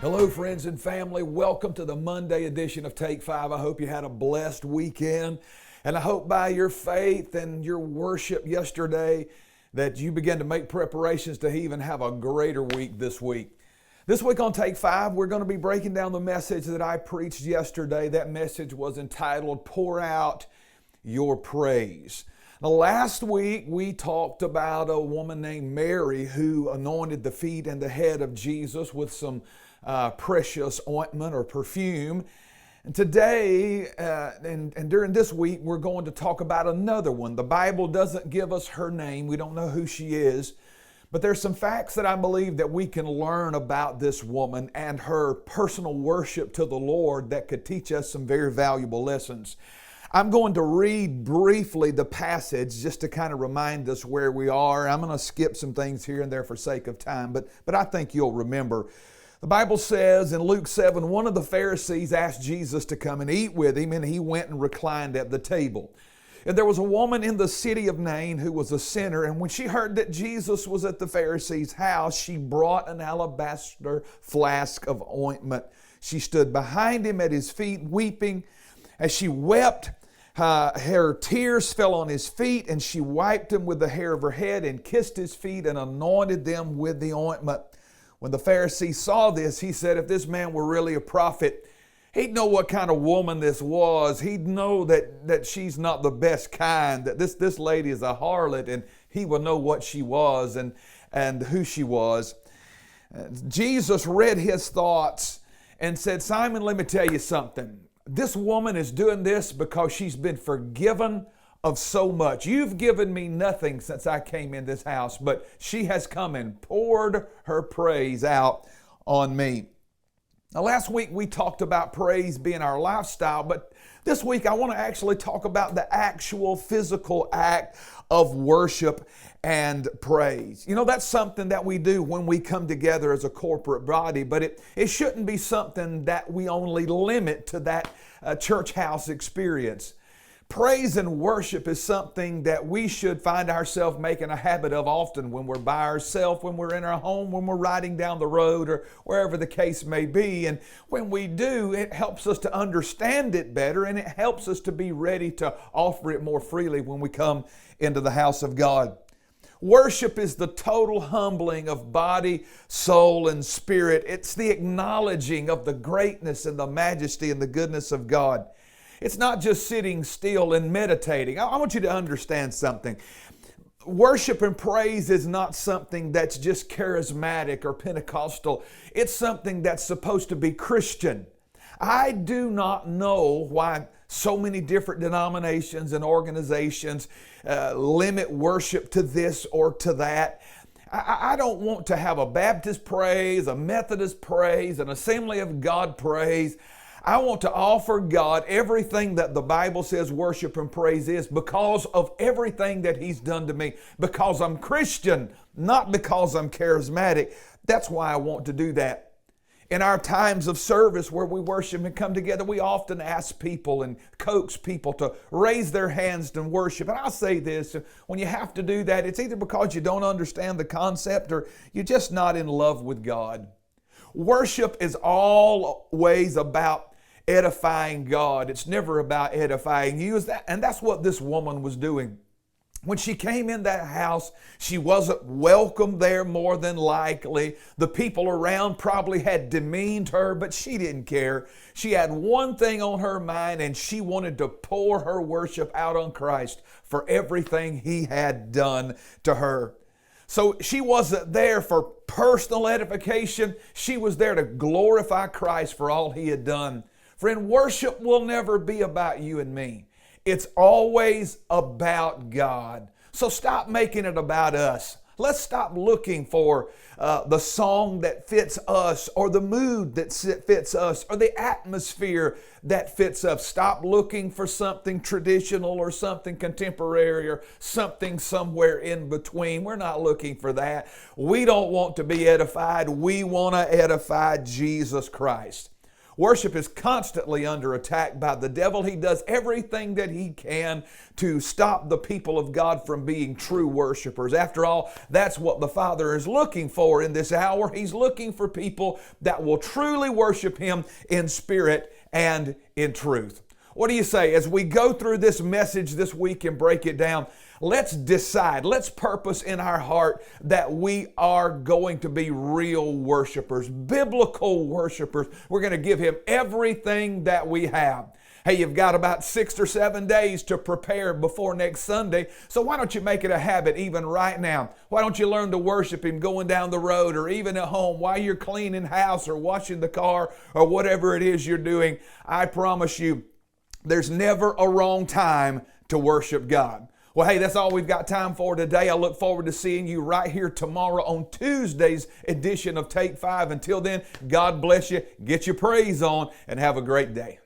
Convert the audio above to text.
Hello, friends and family. Welcome to the Monday edition of Take 5. I hope you had a blessed weekend. And I hope by your faith and your worship yesterday that you begin to make preparations to even have a greater week this week. This week on Take 5, we're going to be breaking down the message that I preached yesterday. That message was entitled, Pour Out Your Praise. Now, last week we talked about a woman named Mary who anointed the feet and the head of Jesus with some precious ointment or perfume. And today and during this week, we're going to talk about another one. The Bible doesn't give us her name. We don't know who she is. But there's some facts that I believe that we can learn about this woman and her personal worship to the Lord that could teach us some very valuable lessons. I'm going to read briefly the passage just to kind of remind us where we are. I'm going to skip some things here and there for sake of time, but I think you'll remember. The Bible says in Luke 7, one of the Pharisees asked Jesus to come and eat with him, and he went and reclined at the table. And there was a woman in the city of Nain who was a sinner, and when she heard that Jesus was at the Pharisee's house, she brought an alabaster flask of ointment. She stood behind him at his feet, weeping. As she wept, her tears fell on his feet, and she wiped them with the hair of her head and kissed his feet and anointed them with the ointment. When the Pharisee saw this, he said, if this man were really a prophet, he'd know what kind of woman this was. He'd know that she's not the best kind, that this lady is a harlot, and he would know what she was and who she was. Jesus read his thoughts and said, Simon, let me tell you something. This woman is doing this because she's been forgiven of so much. You've given me nothing since I came in this house, but she has come and poured her praise out on me. Now, last week we talked about praise being our lifestyle, but this week I want to actually talk about the actual physical act of worship and praise. You know, that's something that we do when we come together as a corporate body, but it shouldn't be something that we only limit to that church house experience. Praise and worship is something that we should find ourselves making a habit of often when we're by ourselves, when we're in our home, when we're riding down the road, or wherever the case may be. And when we do, it helps us to understand it better, and it helps us to be ready to offer it more freely when we come into the house of God. Worship is the total humbling of body, soul, and spirit. It's the acknowledging of the greatness and the majesty and the goodness of God. It's not just sitting still and meditating. I want you to understand something. Worship and praise is not something that's just charismatic or Pentecostal. It's something that's supposed to be Christian. I do not know why so many different denominations and organizations limit worship to this or to that. I don't want to have a Baptist praise, a Methodist praise, an Assembly of God praise. I want to offer God everything that the Bible says worship and praise is because of everything that He's done to me. Because I'm Christian, not because I'm charismatic. That's why I want to do that. In our times of service where we worship and come together, we often ask people and coax people to raise their hands and worship. And I'll say this, when you have to do that, it's either because you don't understand the concept or you're just not in love with God. Worship is always about edifying God. It's never about edifying you. And that's what this woman was doing. When she came in that house, she wasn't welcome there more than likely. The people around probably had demeaned her, but she didn't care. She had one thing on her mind, and she wanted to pour her worship out on Christ for everything He had done to her. So she wasn't there for personal edification. She was there to glorify Christ for all He had done. Friend, worship will never be about you and me. It's always about God. So stop making it about us. Let's stop looking for the song that fits us, or the mood that fits us, or the atmosphere that fits us. Stop looking for something traditional or something contemporary or something somewhere in between. We're not looking for that. We don't want to be edified. We want to edify Jesus Christ. Worship is constantly under attack by the devil. He does everything that he can to stop the people of God from being true worshipers. After all, that's what the Father is looking for in this hour. He's looking for people that will truly worship Him in spirit and in truth. What do you say as we go through this message this week and break it down? Let's decide, let's purpose in our heart that we are going to be real worshipers, biblical worshipers. We're going to give Him everything that we have. Hey, you've got about 6 or 7 days to prepare before next Sunday, so why don't you make it a habit even right now? Why don't you learn to worship Him going down the road or even at home while you're cleaning house or washing the car or whatever it is you're doing? I promise you, there's never a wrong time to worship God. Well, hey, that's all we've got time for today. I look forward to seeing you right here tomorrow on Tuesday's edition of Take 5. Until then, God bless you, get your praise on, and have a great day.